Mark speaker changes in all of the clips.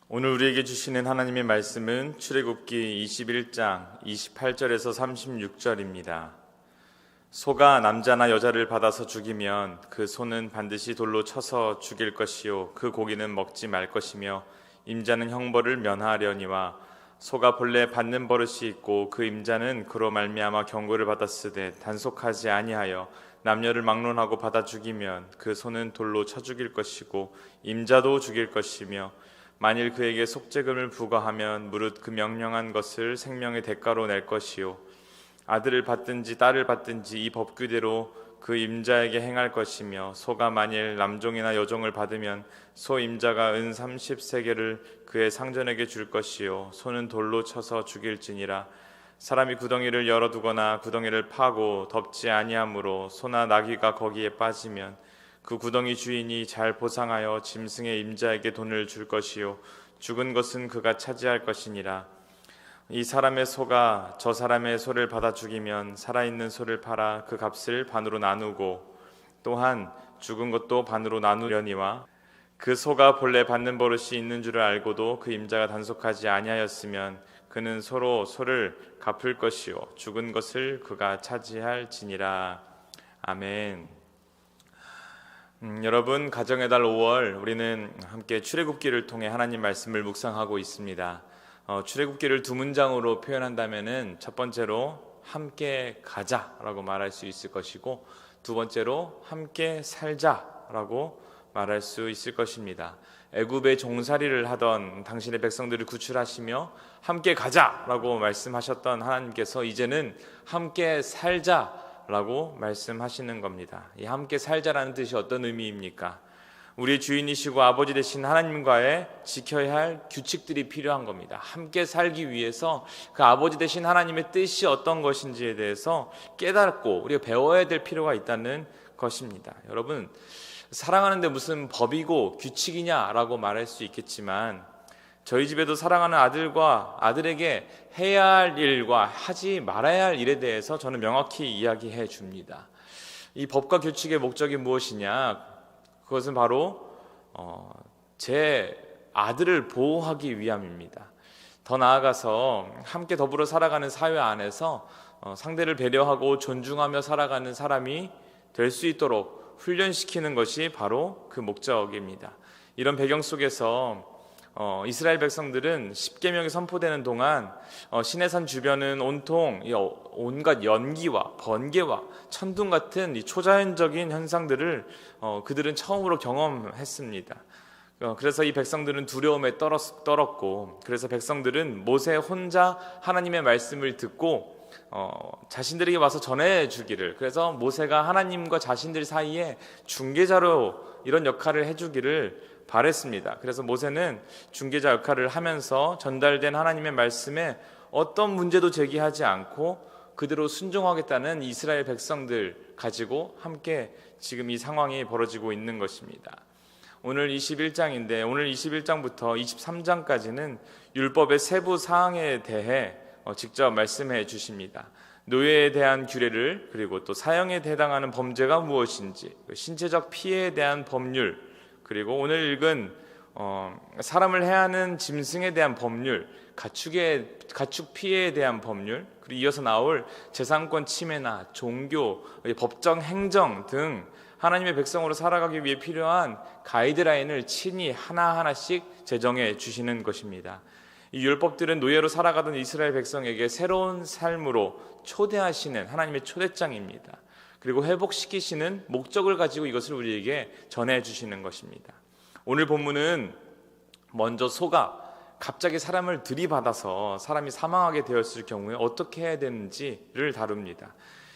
Speaker 1: 오늘 우리에게 주시는 하나님의 말씀은 출애굽기 21장 28절에서 36절입니다. 소가 남자나 여자를 받아서 죽이면 그 소는 반드시 돌로 쳐서 죽일 것이요 그 고기는 먹지 말 것이며 임자는 형벌을 면하려니와 소가 본래 받는 버릇이 있고 그 임자는 그로 말미암아 경고를 받았으되 단속하지 아니하여 남녀를 막론하고 받아 죽이면 그 소는 돌로 쳐 죽일 것이고 임자도 죽일 것이며 만일 그에게 속죄금을 부과하면 무릇 그 명령한 것을 생명의 대가로 낼 것이요 아들을 받든지 딸을 받든지 이 법규대로 그 임자에게 행할 것이며 소가 만일 남종이나 여종을 받으면 소 임자가 은 30세겔을 그의 상전에게 줄 것이요 소는 돌로 쳐서 죽일지니라. 사람이 구덩이를 열어두거나 구덩이를 파고 덮지 아니하므로 소나 나귀가 거기에 빠지면 그 구덩이 주인이 잘 보상하여 짐승의 임자에게 돈을 줄 것이요 죽은 것은 그가 차지할 것이니라. 이 사람의 소가 저 사람의 소를 받아 죽이면 살아있는 소를 팔아 그 값을 반으로 나누고 또한 죽은 것도 반으로 나누려니와 그 소가 본래 받는 버릇이 있는 줄을 알고도 그 임자가 단속하지 아니하였으면 그는 서로 소를 갚을 것이요 죽은 것을 그가 차지할지니라. 아멘. 여러분, 가정의 달 5월 우리는 함께 출애굽기를 통해 하나님 말씀을 묵상하고 있습니다. 출애굽기를 두 문장으로 표현한다면은 첫 번째로 함께 가자라고 말할 수 있을 것이고 두 번째로 함께 살자라고 말할 수 있을 것입니다. 애굽의 종살이를 하던 당신의 백성들을 구출하시며 함께 가자라고 말씀하셨던 하나님께서 이제는 함께 살자라고 말씀하시는 겁니다. 이 함께 살자라는 뜻이 어떤 의미입니까? 우리의 주인이시고 아버지 되신 하나님과의 지켜야 할 규칙들이 필요한 겁니다. 함께 살기 위해서 그 아버지 되신 하나님의 뜻이 어떤 것인지에 대해서 깨닫고 우리가 배워야 될 필요가 있다는 것입니다. 여러분, 사랑하는데 무슨 법이고 규칙이냐라고 말할 수 있겠지만 저희 집에도 사랑하는 아들과 아들에게 해야 할 일과 하지 말아야 할 일에 대해서 저는 명확히 이야기해 줍니다. 이 법과 규칙의 목적이 무엇이냐? 그것은 바로 제 아들을 보호하기 위함입니다. 더 나아가서 함께 더불어 살아가는 사회 안에서 상대를 배려하고 존중하며 살아가는 사람이 될 수 있도록 훈련시키는 것이 바로 그 목적입니다. 이런 배경 속에서 이스라엘 백성들은 십계명이 선포되는 동안 시내산 주변은 온통 온갖 연기와 번개와 천둥 같은 이 초자연적인 현상들을 그들은 처음으로 경험했습니다. 그래서 이 백성들은 두려움에 떨었고 그래서 백성들은 모세 혼자 하나님의 말씀을 듣고 자신들에게 와서 전해주기를, 그래서 모세가 하나님과 자신들 사이에 중개자로 이런 역할을 해주기를 바랬습니다. 그래서 모세는 중개자 역할을 하면서 전달된 하나님의 말씀에 어떤 문제도 제기하지 않고 그대로 순종하겠다는 이스라엘 백성들 가지고 함께 지금 이 상황이 벌어지고 있는 것입니다. 오늘 21장인데 오늘 21장부터 23장까지는 율법의 세부 사항에 대해 직접 말씀해 주십니다. 노예에 대한 규례를, 그리고 또 사형에 해당하는 범죄가 무엇인지, 신체적 피해에 대한 법률, 그리고 오늘 읽은 사람을 해하는 짐승에 대한 법률, 가축 피해에 대한 법률, 그리고 이어서 나올 재산권 침해나 종교, 법정 행정 등 하나님의 백성으로 살아가기 위해 필요한 가이드라인을 친히 하나하나씩 제정해 주시는 것입니다. 이 율법들은 노예로 살아가던 이스라엘 백성에게 새로운 삶으로 초대하시는 하나님의 초대장입니다. 그리고 회복시키시는 목적을 가지고 이것을 우리에게 전해주시는 것입니다. 오늘 본문은 먼저 소가 갑자기 사람을 들이받아서 사람이 사망하게 되었을 경우에 어떻게 해야 되는지를 다룹니다.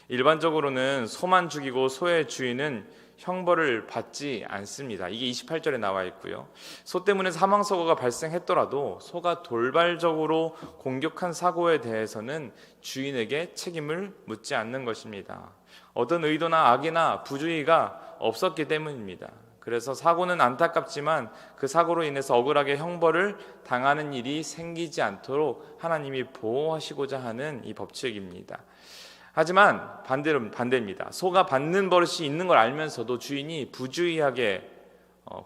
Speaker 1: 일반적으로는 소만 죽이고 소의 주인은 형벌을 받지 않습니다. 이게 28절에 나와 있고요. 소 때문에 사망사고가 발생했더라도 소가 돌발적으로 공격한 사고에 대해서는 주인에게 책임을 묻지 않는 것입니다. 어떤 의도나 악이나 부주의가 없었기 때문입니다. 그래서 사고는 안타깝지만 그 사고로 인해서 억울하게 형벌을 당하는 일이 생기지 않도록 하나님이 보호하시고자 하는 이 법칙입니다. 하지만 반대입니다. 소가 받는 버릇이 있는 걸 알면서도 주인이 부주의하게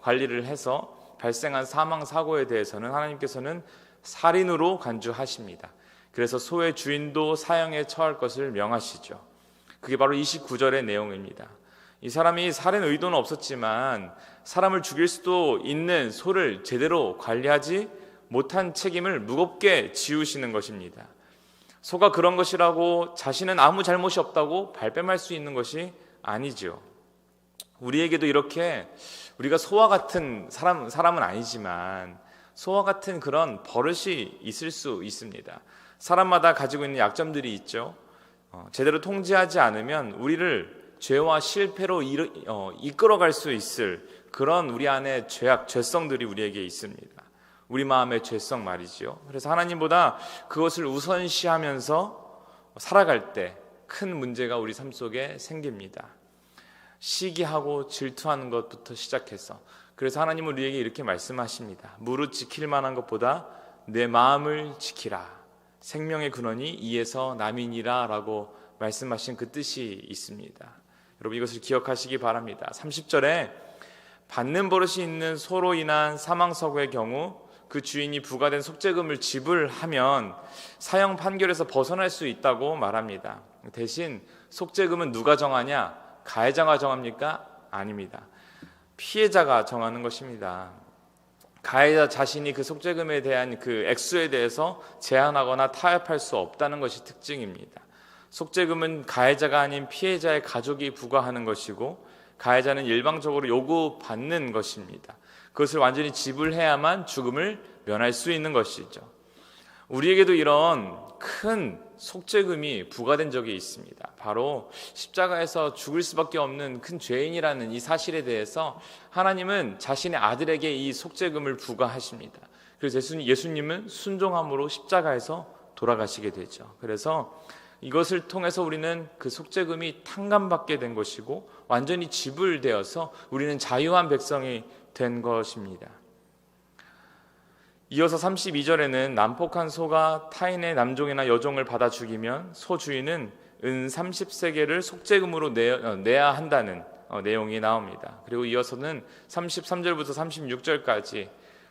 Speaker 1: 관리를 해서 발생한 사망 사고에 대해서는 하나님께서는 살인으로 간주하십니다. 그래서 소의 주인도 사형에 처할 것을 명하시죠. 그게 바로 29절의 내용입니다. 이 사람이 살인 의도는 없었지만 사람을 죽일 수도 있는 소를 제대로 관리하지 못한 책임을 무겁게 지우시는 것입니다. 소가 그런 것이라고 자신은 아무 잘못이 없다고 발뺌할 수 있는 것이 아니죠. 우리에게도 이렇게 우리가 소와 같은 사람은 아니지만 소와 같은 그런 버릇이 있을 수 있습니다. 사람마다 가지고 있는 약점들이 있죠. 제대로 통제하지 않으면 우리를 죄와 실패로 이끌어갈 수 있을 그런 우리 안에 죄성들이 우리에게 있습니다. 우리 마음의 죄성 말이지요. 그래서 하나님보다 그것을 우선시하면서 살아갈 때 큰 문제가 우리 삶 속에 생깁니다. 시기하고 질투하는 것부터 시작해서, 그래서 하나님은 우리에게 이렇게 말씀하십니다. 무릇 지킬 만한 것보다 내 마음을 지키라. 생명의 근원이 이에서 남이니라 라고 말씀하신 그 뜻이 있습니다. 여러분 이것을 기억하시기 바랍니다. 30절에 받는 버릇이 있는 소로 인한 사망사고의 경우 그 주인이 부과된 속죄금을 지불하면 사형 판결에서 벗어날 수 있다고 말합니다. 대신 속죄금은 누가 정하냐? 가해자가 정합니까? 아닙니다. 피해자가 정하는 것입니다. 가해자 자신이 그 속죄금에 대한 그 액수에 대해서 제한하거나 타협할 수 없다는 것이 특징입니다. 속죄금은 가해자가 아닌 피해자의 가족이 부과하는 것이고 가해자는 일방적으로 요구받는 것입니다. 그것을 완전히 지불해야만 죽음을 면할 수 있는 것이죠. 우리에게도 이런 큰 속죄금이 부과된 적이 있습니다. 바로 십자가에서 죽을 수밖에 없는 큰 죄인이라는 이 사실에 대해서 하나님은 자신의 아들에게 이 속죄금을 부과하십니다. 그래서 예수님은 순종함으로 십자가에서 돌아가시게 되죠. 그래서 이것을 통해서 우리는 그 속죄금이 탕감받게 된 것이고 완전히 지불되어서 우리는 자유한 백성이 된 것입니다. 이어서 32절에는 난폭한 소가 타인의 남종이나 여종을 받아 죽이면 소 주인은 은 30세겔을 속죄금으로 내야 한다는 내용이 나옵니다. 그리고 이어서는 33절부터 36절까지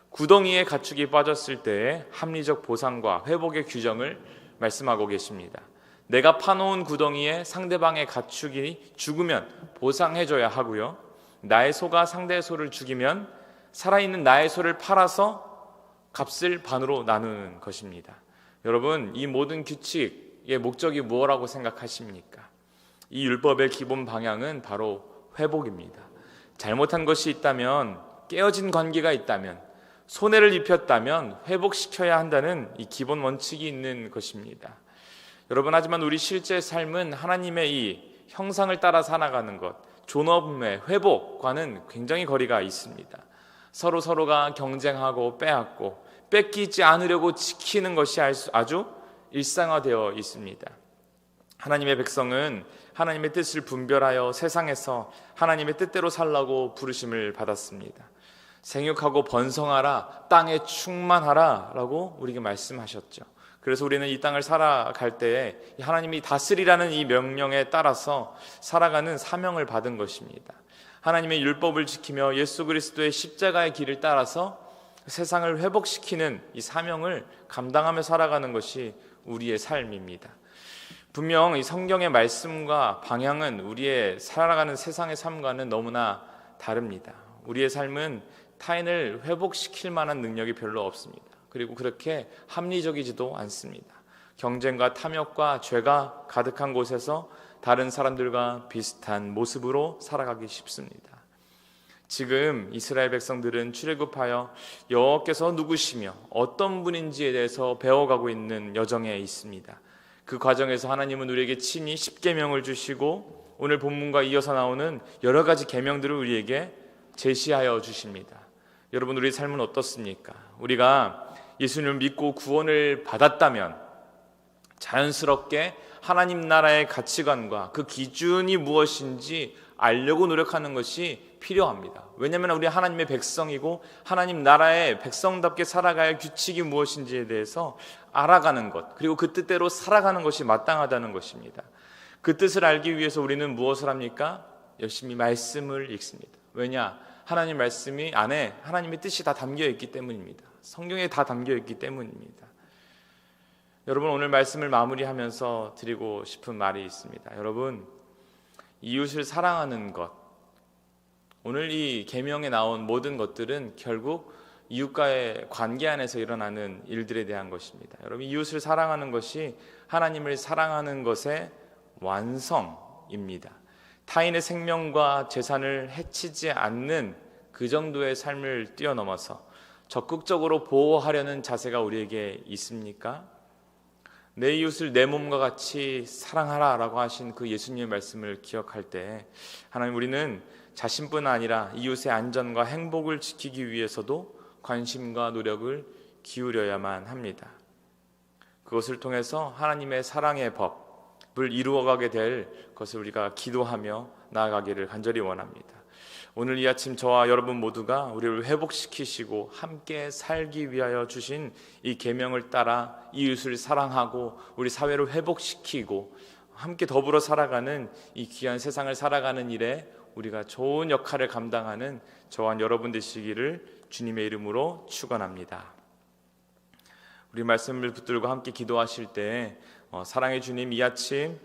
Speaker 1: 구덩이에 가축이 빠졌을 때의 합리적 보상과 회복의 규정을 말씀하고 계십니다. 내가 파놓은 구덩이에 상대방의 가축이 죽으면 보상해줘야 하고요. 나의 소가 상대의 소를 죽이면 살아있는 나의 소를 팔아서 값을 반으로 나누는 것입니다. 여러분, 이 모든 규칙의 목적이 무엇이라고 생각하십니까? 이 율법의 기본 방향은 바로 회복입니다. 잘못한 것이 있다면, 깨어진 관계가 있다면, 손해를 입혔다면 회복시켜야 한다는 이 기본 원칙이 있는 것입니다. 여러분, 하지만 우리 실제 삶은 하나님의 이 형상을 따라 살아가는 것, 존엄의 회복과는 굉장히 거리가 있습니다. 서로가 경쟁하고 빼앗고 뺏기지 않으려고 지키는 것이 아주 일상화되어 있습니다. 하나님의 백성은 하나님의 뜻을 분별하여 세상에서 하나님의 뜻대로 살라고 부르심을 받았습니다. 생육하고 번성하라, 땅에 충만하라 라고 우리에게 말씀하셨죠. 그래서 우리는 이 땅을 살아갈 때에 하나님이 다스리라는 이 명령에 따라서 살아가는 사명을 받은 것입니다. 하나님의 율법을 지키며 예수 그리스도의 십자가의 길을 따라서 세상을 회복시키는 이 사명을 감당하며 살아가는 것이 우리의 삶입니다. 분명 이 성경의 말씀과 방향은 우리의 살아가는 세상의 삶과는 너무나 다릅니다. 우리의 삶은 타인을 회복시킬 만한 능력이 별로 없습니다. 그리고 그렇게 합리적이지도 않습니다. 경쟁과 탐욕과 죄가 가득한 곳에서 다른 사람들과 비슷한 모습으로 살아가기 쉽습니다. 지금 이스라엘 백성들은 출애굽하여 여호와께서 누구시며 어떤 분인지에 대해서 배워가고 있는 여정에 있습니다. 그 과정에서 하나님은 우리에게 친히 십계명을 주시고 오늘 본문과 이어서 나오는 여러 가지 계명들을 우리에게 제시하여 주십니다. 여러분, 우리의 삶은 어떻습니까? 우리가 예수님을 믿고 구원을 받았다면 자연스럽게 하나님 나라의 가치관과 그 기준이 무엇인지 알려고 노력하는 것이 필요합니다. 왜냐하면 우리 하나님의 백성이고 하나님 나라의 백성답게 살아갈 규칙이 무엇인지에 대해서 알아가는 것, 그리고 그 뜻대로 살아가는 것이 마땅하다는 것입니다. 그 뜻을 알기 위해서 우리는 무엇을 합니까? 열심히 말씀을 읽습니다. 왜냐? 하나님 말씀이 안에 하나님의 뜻이 다 담겨 있기 때문입니다. 성경에 다 담겨 있기 때문입니다. 여러분, 오늘 말씀을 마무리하면서 드리고 싶은 말이 있습니다. 여러분, 이웃을 사랑하는 것, 오늘 이 계명에 나온 모든 것들은 결국 이웃과의 관계 안에서 일어나는 일들에 대한 것입니다. 여러분, 이웃을 사랑하는 것이 하나님을 사랑하는 것의 완성입니다. 타인의 생명과 재산을 해치지 않는 그 정도의 삶을 뛰어넘어서 적극적으로 보호하려는 자세가 우리에게 있습니까? 내 이웃을 내 몸과 같이 사랑하라 라고 하신 그 예수님의 말씀을 기억할 때 하나님, 우리는 자신뿐 아니라 이웃의 안전과 행복을 지키기 위해서도 관심과 노력을 기울여야만 합니다. 그것을 통해서 하나님의 사랑의 법을 이루어가게 될 것을 우리가 기도하며 나아가기를 간절히 원합니다. 오늘 이 아침 저와 여러분 모두가 우리를 회복시키시고 함께 살기 위하여 주신 이 계명을 따라 이웃을 사랑하고 우리 사회를 회복시키고 함께 더불어 살아가는 이 귀한 세상을 살아가는 일에 우리가 좋은 역할을 감당하는 저와 여러분 되시기를 주님의 이름으로 축원합니다. 우리 말씀을 붙들고 함께 기도하실 때 사랑의 주님, 이 아침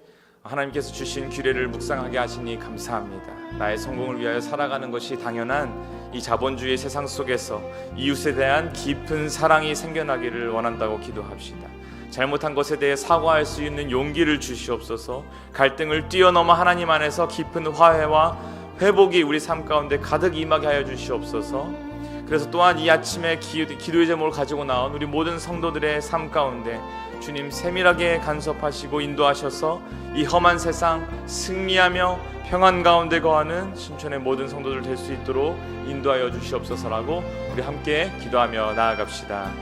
Speaker 1: 하나님께서 주신 규례를 묵상하게 하시니 감사합니다. 나의 성공을 위하여 살아가는 것이 당연한 이 자본주의 세상 속에서 이웃에 대한 깊은 사랑이 생겨나기를 원한다고 기도합시다. 잘못한 것에 대해 사과할 수 있는 용기를 주시옵소서. 갈등을 뛰어넘어 하나님 안에서 깊은 화해와 회복이 우리 삶 가운데 가득 임하게 하여 주시옵소서. 그래서 또한 이 아침에 기도의 제목을 가지고 나온 우리 모든 성도들의 삶 가운데 주님 세밀하게 간섭하시고 인도하셔서 이 험한 세상 승리하며 평안 가운데 거하는 신촌의 모든 성도들 될 수 있도록 인도하여 주시옵소서라고 우리 함께 기도하며 나아갑시다.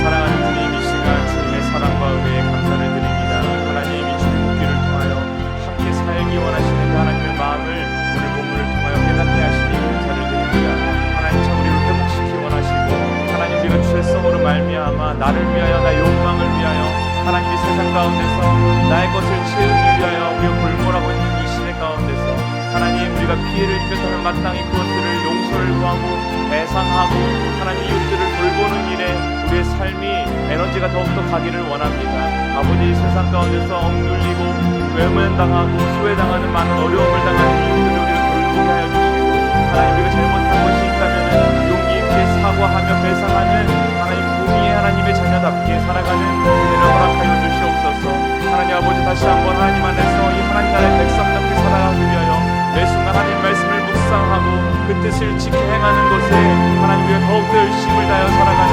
Speaker 1: 사랑하는 주님, 이 시간 주님의 사랑과 은혜에 감사를 드립니다. 하나님, 이 출애굽기를 통하여 함께 살기 원하시는 그 하나님의 마음을 오늘 본문을 통하여 깨닫게 하시니 감사를 드립니다. 하나님, 참 우리를 회복시키기 원하시고 하나님, 우리가 죄성으로 말미암아 나를 위하여 나의 욕망을 위하여 하나님이 세상 가운데서 나의 것을 채우기 위하여 우리가 골몰하고 있는 이 시대 가운데서 하나님, 우리가 피해를 입혔다면 마땅히 그것들을 용서를 구하고 배상하고 하나님 이웃들을 돌보는 일에 우리의 삶이 에너지가 더욱더 가기를 원합니다. 아버지, 세상 가운데서 억눌리고 외면당하고 소외당하는 많은 어려움을 당하는 이웃들을 우리가 돌보게 하여 주시고 하나님, 우리가 잘못한 것이 있다면 용기 있게 사과하며 배상하는 하나님 공의의 하나님의 자녀답게 살아가는 은혜를 허락하여 주시옵소서. 하나님 아버지, 다시 한번 하나님 안에서 이 하나님 나라의 백성답게 살아가기 위하여 매 순간 하나님 말씀을 묵상하고 그 뜻을 지켜 행하는 것에 하나님 우리가 더욱더 열심을 다하여 살아가는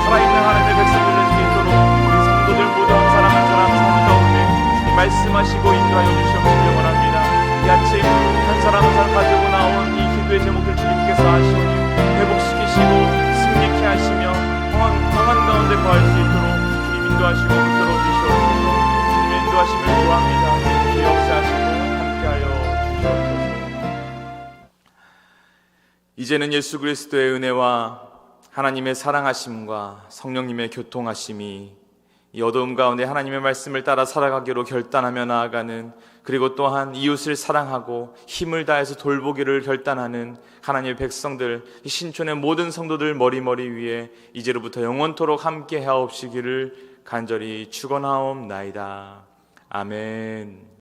Speaker 1: 살아있는 하나님의 백성들 될 수 있도록 우리 성도들 모두 한 사람 한 사람 삶 가운데 주님 말씀하시고 인도하여 주시옵시기 원합니다. 이 아침 한 사람 한 사람 가지고 나온 이 기도의 제목을 주님께서 하시오니 회복시키시고 승리케 하시며 평안 가운데 거할 수 있도록 주님 인도하시고 붙들어 주시옵소서. 주님의 인도하심을 구합니다. 주의 역사하시고 함께하여 주시옵소서. 이제는 예수 그리스도의 은혜와 하나님의 사랑하심과 성령님의 교통하심이 이 어두움 가운데 하나님의 말씀을 따라 살아가기로 결단하며 나아가는, 그리고 또한 이웃을 사랑하고 힘을 다해서 돌보기를 결단하는 하나님의 백성들, 이 신촌의 모든 성도들 머리머리 위에 이제로부터 영원토록 함께 하옵시기를 간절히 축원하옵나이다. 아멘.